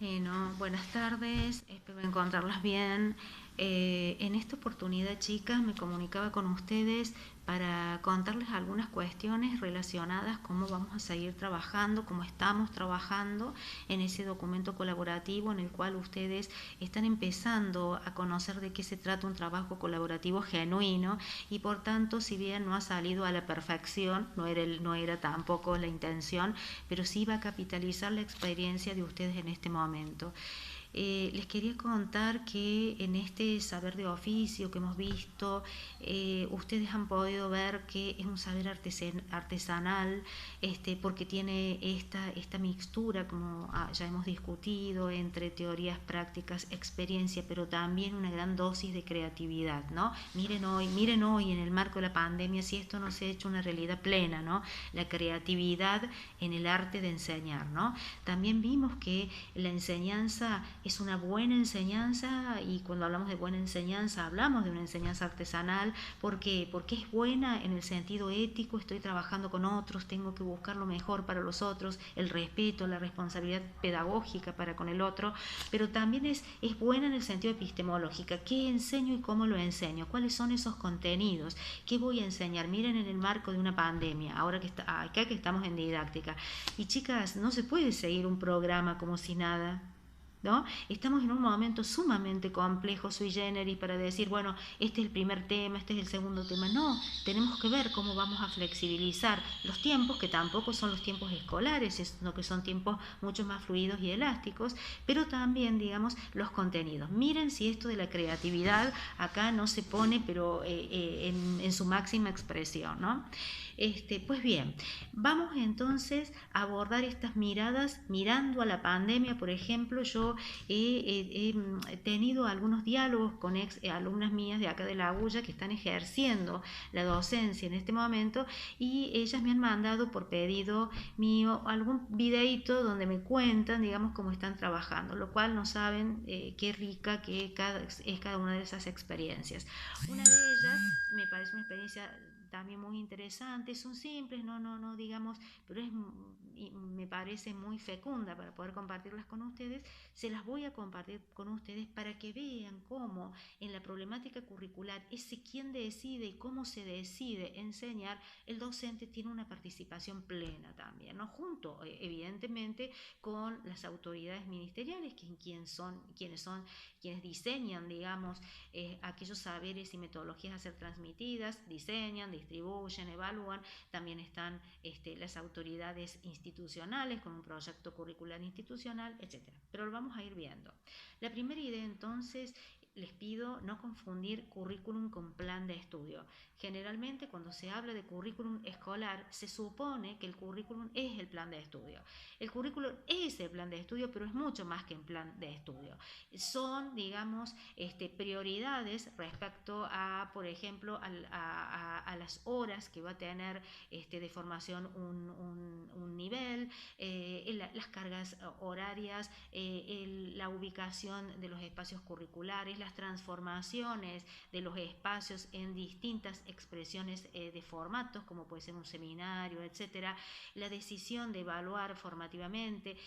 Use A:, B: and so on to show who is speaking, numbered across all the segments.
A: No, buenas tardes, espero encontrarlas bien. En esta oportunidad, chicas, me comunicaba con ustedes para contarles algunas cuestiones relacionadas cómo vamos a seguir trabajando, cómo estamos trabajando en ese documento colaborativo en el cual ustedes están empezando a conocer de qué se trata un trabajo colaborativo genuino y por tanto, si bien no ha salido a la perfección, no era tampoco la intención, pero sí va a capitalizar la experiencia de ustedes en este momento. Les quería contar que en este saber de oficio que hemos visto, ustedes han podido ver que es un saber artesanal, porque tiene esta mixtura, como ya hemos discutido, entre teorías prácticas, experiencia, pero también una gran dosis de creatividad, ¿no? Miren hoy en el marco de la pandemia si esto no se ha hecho una realidad plena, ¿no? La creatividad en el arte de enseñar, ¿no? También vimos que la enseñanza es una buena enseñanza y cuando hablamos de buena enseñanza hablamos de una enseñanza artesanal porque es buena en el sentido ético, estoy trabajando con otros, tengo que buscar lo mejor para los otros, el respeto, la responsabilidad pedagógica para con el otro, pero también es buena en el sentido epistemológico, qué enseño y cómo lo enseño, cuáles son esos contenidos, qué voy a enseñar. Miren, en el marco de una pandemia, ahora acá que estamos en didáctica, y chicas, no se puede seguir un programa como si nada, ¿no? Estamos en un momento sumamente complejo, sui generis, para decir, bueno, este es el primer tema, este es el segundo tema. No, tenemos que ver cómo vamos a flexibilizar los tiempos, que tampoco son los tiempos escolares, sino que son tiempos mucho más fluidos y elásticos, pero también, digamos, los contenidos. Miren si esto de la creatividad acá no se pone, pero en su máxima expresión, ¿no? Pues bien, vamos entonces a abordar estas miradas mirando a la pandemia. Por ejemplo, yo he tenido algunos diálogos con ex alumnas mías de acá de la Agulla que están ejerciendo la docencia en este momento y ellas me han mandado por pedido mío algún videíto donde me cuentan, digamos, cómo están trabajando, lo cual no saben qué rica que es cada una de esas experiencias. Una de ellas me parece una experiencia también muy interesantes, son simples, no, digamos, pero me parece muy fecunda para poder compartirlas con ustedes. Se las voy a compartir con ustedes para que vean cómo en la problemática curricular ese quién decide y cómo se decide enseñar, el docente tiene una participación plena también, ¿no? Junto, evidentemente, con las autoridades ministeriales, quienes diseñan, digamos, aquellos saberes y metodologías a ser transmitidas, diseñan, distribuyen, evalúan. También están las autoridades institucionales con un proyecto curricular institucional, etcétera. Pero lo vamos a ir viendo. La primera idea, entonces, les pido no confundir currículum con plan de estudio. Generalmente, cuando se habla de currículum escolar, se supone que el currículum es el plan de estudio. El currículum es el plan de estudio, pero es mucho más que un plan de estudio. Son, digamos, prioridades respecto a, por ejemplo, a las horas que va a tener de formación un nivel, las cargas horarias, la ubicación de los espacios curriculares, las transformaciones de los espacios en distintas expresiones de formatos, como puede ser un seminario, etcétera, la decisión de evaluar formativamente,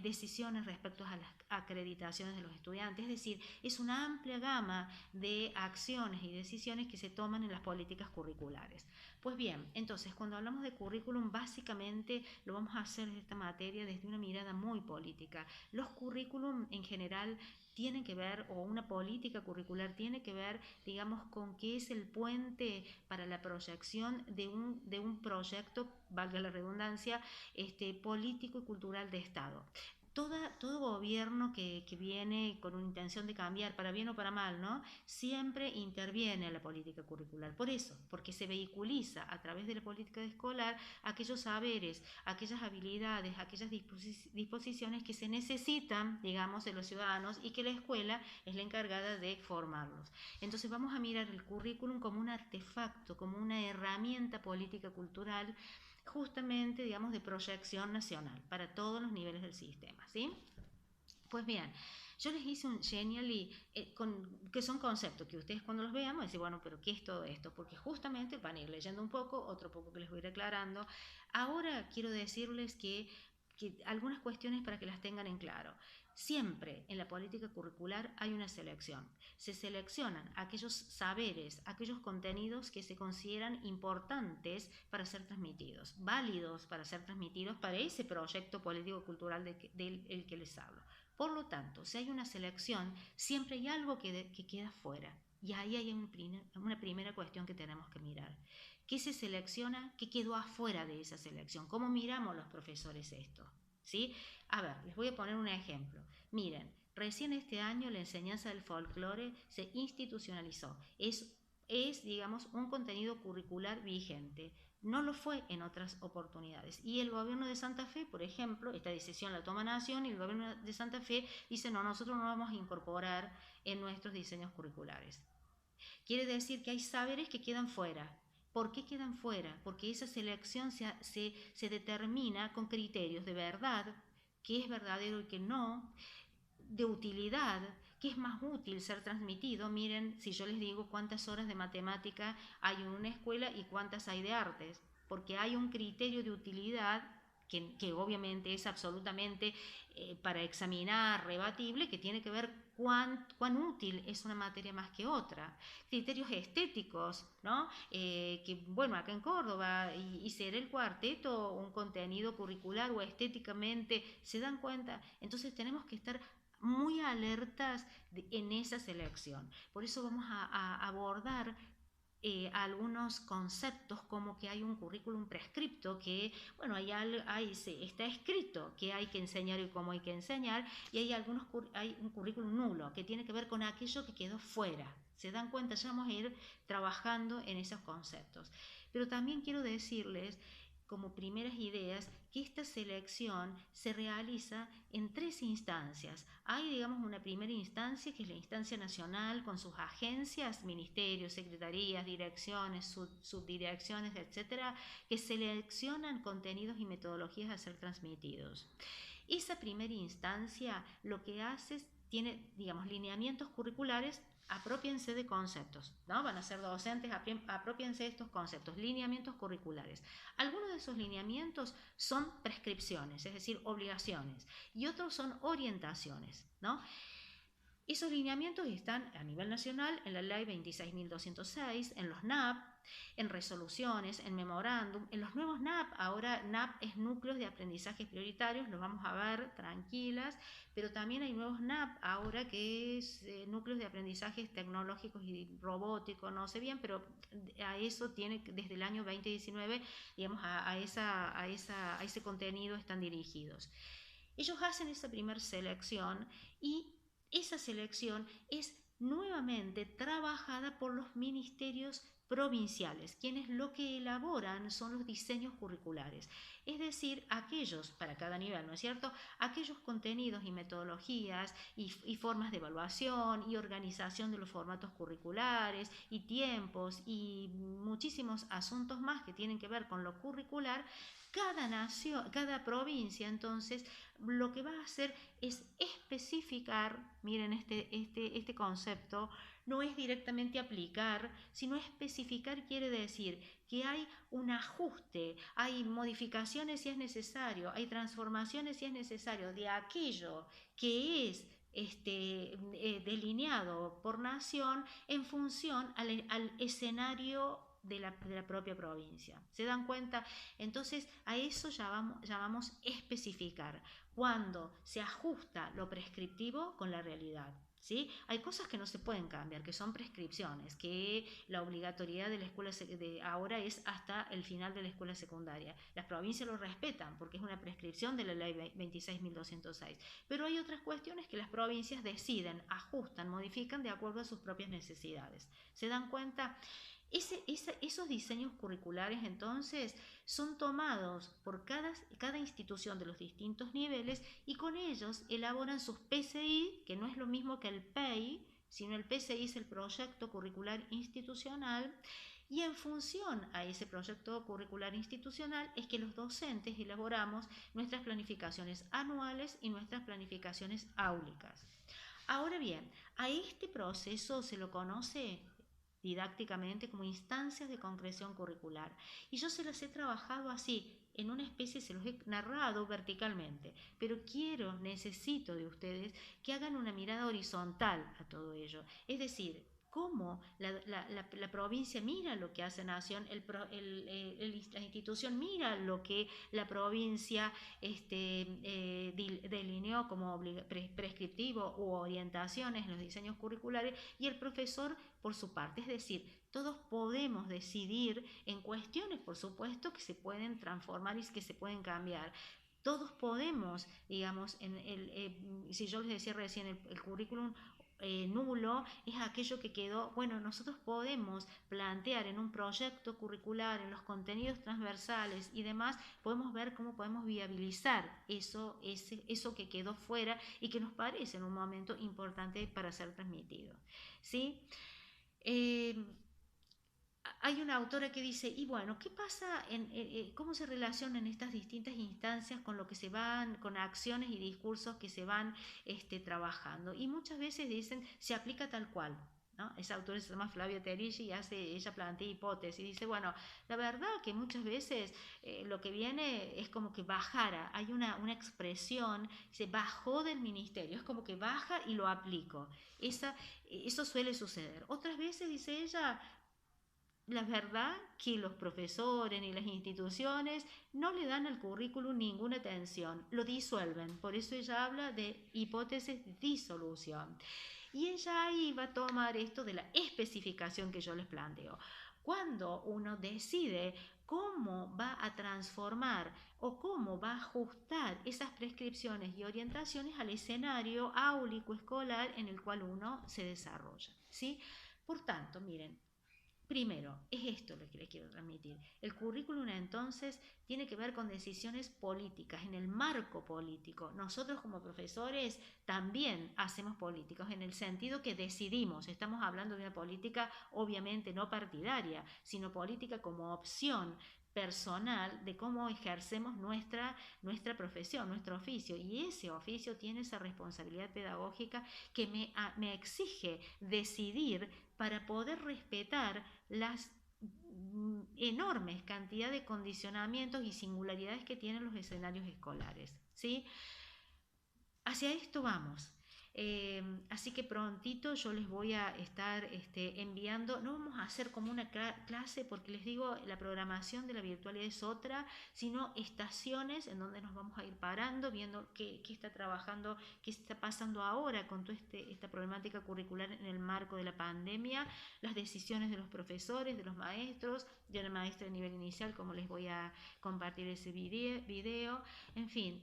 A: decisiones respecto a las acreditaciones de los estudiantes, es decir, es una amplia gama de acciones y decisiones que se toman en las políticas curriculares. Pues bien, entonces cuando hablamos de currículum, básicamente lo vamos a hacer de esta materia desde una mirada muy política. Los currículum en general tienen que ver, o una política curricular tiene que ver, digamos, con qué es el puente para la proyección de un proyecto, valga la redundancia, político y cultural de Estado. Todo gobierno que viene con una intención de cambiar, para bien o para mal, ¿no? Siempre interviene en la política curricular. Por eso, porque se vehiculiza a través de la política escolar aquellos saberes, aquellas habilidades, aquellas disposiciones que se necesitan, digamos, de los ciudadanos y que la escuela es la encargada de formarlos. Entonces vamos a mirar el currículum como un artefacto, como una herramienta política cultural justamente, digamos, de proyección nacional para todos los niveles del sistema, ¿sí? Pues bien, yo les hice un Genially, que son conceptos que ustedes cuando los vean van a decir, bueno, pero ¿qué es todo esto? Porque justamente van a ir leyendo un poco, otro poco que les voy a ir aclarando. Ahora quiero decirles que algunas cuestiones para que las tengan en claro. Siempre en la política curricular hay una selección. Se seleccionan aquellos saberes, aquellos contenidos que se consideran importantes para ser transmitidos, válidos para ser transmitidos para ese proyecto político-cultural del que les hablo. Por lo tanto, si hay una selección, siempre hay algo que queda fuera. Y ahí hay una primera cuestión que tenemos que mirar. ¿Qué se selecciona? ¿Qué quedó afuera de esa selección? ¿Cómo miramos los profesores esto? ¿Sí? A ver, les voy a poner un ejemplo. Miren, recién este año la enseñanza del folclore se institucionalizó. Es, digamos, un contenido curricular vigente. No lo fue en otras oportunidades. Y el gobierno de Santa Fe, por ejemplo, esta decisión la toma Nación y el gobierno de Santa Fe dice, no, nosotros no vamos a incorporar en nuestros diseños curriculares. Quiere decir que hay saberes que quedan fuera. ¿Por qué quedan fuera? Porque esa selección se determina con criterios de verdad, qué es verdadero y qué no, de utilidad, qué es más útil ser transmitido. Miren, si yo les digo cuántas horas de matemática hay en una escuela y cuántas hay de artes, porque hay un criterio de utilidad que obviamente es absolutamente para examinar, rebatible, que tiene que ver cuán útil es una materia más que otra. Criterios estéticos, ¿no? Que bueno, acá en Córdoba, y ser el cuarteto un contenido curricular o estéticamente, ¿se dan cuenta? Entonces tenemos que estar muy alertas en esa selección. Por eso vamos a abordar algunos conceptos como que hay un currículum prescripto que, bueno, está escrito que hay que enseñar y cómo hay que enseñar, y hay un currículum nulo que tiene que ver con aquello que quedó fuera. ¿Se dan cuenta? Ya vamos a ir trabajando en esos conceptos. Pero también quiero decirles como primeras ideas que esta selección se realiza en 3 instancias. Hay, digamos, una primera instancia que es la instancia nacional con sus agencias, ministerios, secretarías, direcciones, subdirecciones, etcétera, que seleccionan contenidos y metodologías a ser transmitidos. Esa primera instancia lo que hace es tiene, digamos, lineamientos curriculares, apropiense de conceptos, ¿no? Van a ser docentes, apropiense de estos conceptos, lineamientos curriculares. Algunos de esos lineamientos son prescripciones, es decir, obligaciones, y otros son orientaciones, ¿no? Esos lineamientos están a nivel nacional en la ley 26.206, en los NAP, en resoluciones, en memorándum, en los nuevos NAP. Ahora NAP es núcleos de aprendizajes prioritarios, los vamos a ver tranquilas, pero también hay nuevos NAP ahora que es núcleos de aprendizajes tecnológicos y robóticos, no sé bien, pero a eso tiene desde el año 2019, digamos, a ese contenido están dirigidos. Ellos hacen esa primera selección y esa selección es nuevamente trabajada por los ministerios provinciales, quienes lo que elaboran son los diseños curriculares, es decir, aquellos, para cada nivel, ¿no es cierto?, aquellos contenidos y metodologías y formas de evaluación y organización de los formatos curriculares y tiempos y muchísimos asuntos más que tienen que ver con lo curricular. Cada nación, cada provincia, entonces, lo que va a hacer es especificar, miren este concepto, no es directamente aplicar, sino especificar quiere decir que hay un ajuste, hay modificaciones si es necesario, hay transformaciones si es necesario de aquello que es delineado por nación en función al escenario de la propia provincia. ¿Se dan cuenta? Entonces a eso llamamos especificar, cuando se ajusta lo prescriptivo con la realidad. ¿Sí? Hay cosas que no se pueden cambiar, que son prescripciones, que la obligatoriedad de la escuela ahora es hasta el final de la escuela secundaria. Las provincias lo respetan porque es una prescripción de la ley 26.206. Pero hay otras cuestiones que las provincias deciden, ajustan, modifican de acuerdo a sus propias necesidades. ¿Se dan cuenta? Esos diseños curriculares entonces son tomados por cada institución de los distintos niveles y con ellos elaboran sus PCI, que no es lo mismo que el PEI, sino el PCI es el proyecto curricular institucional, y en función a ese proyecto curricular institucional es que los docentes elaboramos nuestras planificaciones anuales y nuestras planificaciones áulicas. Ahora bien, a este proceso se lo conoce didácticamente como instancias de concreción curricular, y yo se las he trabajado así en una especie, se los he narrado verticalmente, pero necesito de ustedes que hagan una mirada horizontal a todo ello. Es decir, cómo la provincia mira lo que hace Nación, la institución mira lo que la provincia delineó como prescriptivo u orientaciones en los diseños curriculares, y el profesor por su parte. Es decir, todos podemos decidir en cuestiones, por supuesto, que se pueden transformar y que se pueden cambiar. Todos podemos, digamos, si yo les decía recién, el currículum nulo es aquello que quedó. Bueno, nosotros podemos plantear en un proyecto curricular, en los contenidos transversales y demás, podemos ver cómo podemos viabilizar eso que quedó fuera y que nos parece en un momento importante para ser transmitido, ¿sí? Hay una autora que dice, y bueno, ¿qué pasa cómo se relacionan estas distintas instancias con lo que se van, con acciones y discursos que se van trabajando? Y muchas veces dicen, se aplica tal cual, ¿no? Esa autora se llama Flavia Terigi y ella plantea hipótesis y dice, bueno, la verdad que muchas veces lo que viene es como que bajara, hay una expresión, se bajó del ministerio, es como que baja y lo aplico. Eso suele suceder. Otras veces, dice ella, la verdad que los profesores ni las instituciones no le dan al currículum ninguna atención, lo disuelven. Por eso ella habla de hipótesis de disolución. Y ella ahí va a tomar esto de la especificación que yo les planteo. Cuando uno decide cómo va a transformar o cómo va a ajustar esas prescripciones y orientaciones al escenario áulico escolar en el cual uno se desarrolla, ¿sí? Por tanto, miren, primero, es esto lo que les quiero transmitir. El currículum entonces tiene que ver con decisiones políticas, en el marco político. Nosotros como profesores también hacemos políticos, en el sentido que decidimos. Estamos hablando de una política obviamente no partidaria, sino política como opción personal de cómo ejercemos nuestra profesión, nuestro oficio, y ese oficio tiene esa responsabilidad pedagógica que me exige decidir para poder respetar las enormes cantidad de condicionamientos y singularidades que tienen los escenarios escolares, ¿sí? Hacia esto vamos. Así que prontito yo les voy a estar enviando, no vamos a hacer como una clase, porque les digo, la programación de la virtualidad es otra, sino estaciones en donde nos vamos a ir parando, viendo qué está trabajando, qué está pasando ahora con toda esta problemática curricular en el marco de la pandemia, las decisiones de los profesores, de los maestros, de la maestra de nivel inicial, como les voy a compartir ese video. En fin,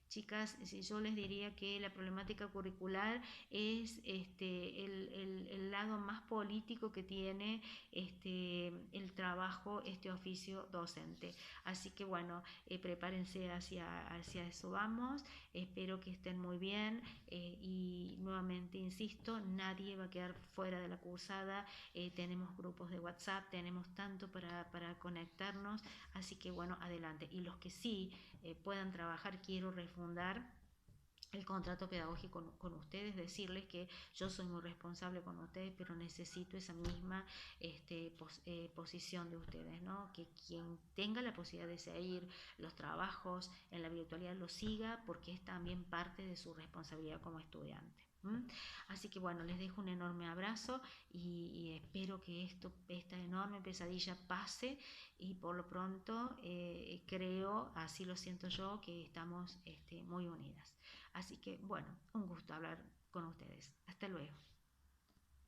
A: chicas, si yo les diría que la problemática curricular es el lado más político que tiene el trabajo, este oficio docente. Así que bueno, prepárense hacia eso vamos. Espero que estén muy bien y nuevamente insisto, nadie va a quedar fuera de la cursada. Tenemos grupos de WhatsApp, tenemos tanto para conectarnos, así que bueno, adelante. Y los que sí puedan trabajar, quiero refundar el contrato pedagógico con ustedes, decirles que yo soy muy responsable con ustedes, pero necesito esa misma posición de ustedes, ¿no? Que quien tenga la posibilidad de seguir los trabajos en la virtualidad lo siga, porque es también parte de su responsabilidad como estudiante. Así que bueno, les dejo un enorme abrazo y espero que esta enorme pesadilla pase, y por lo pronto creo, así lo siento yo, que estamos muy unidas. Así que bueno, un gusto hablar con ustedes. Hasta luego.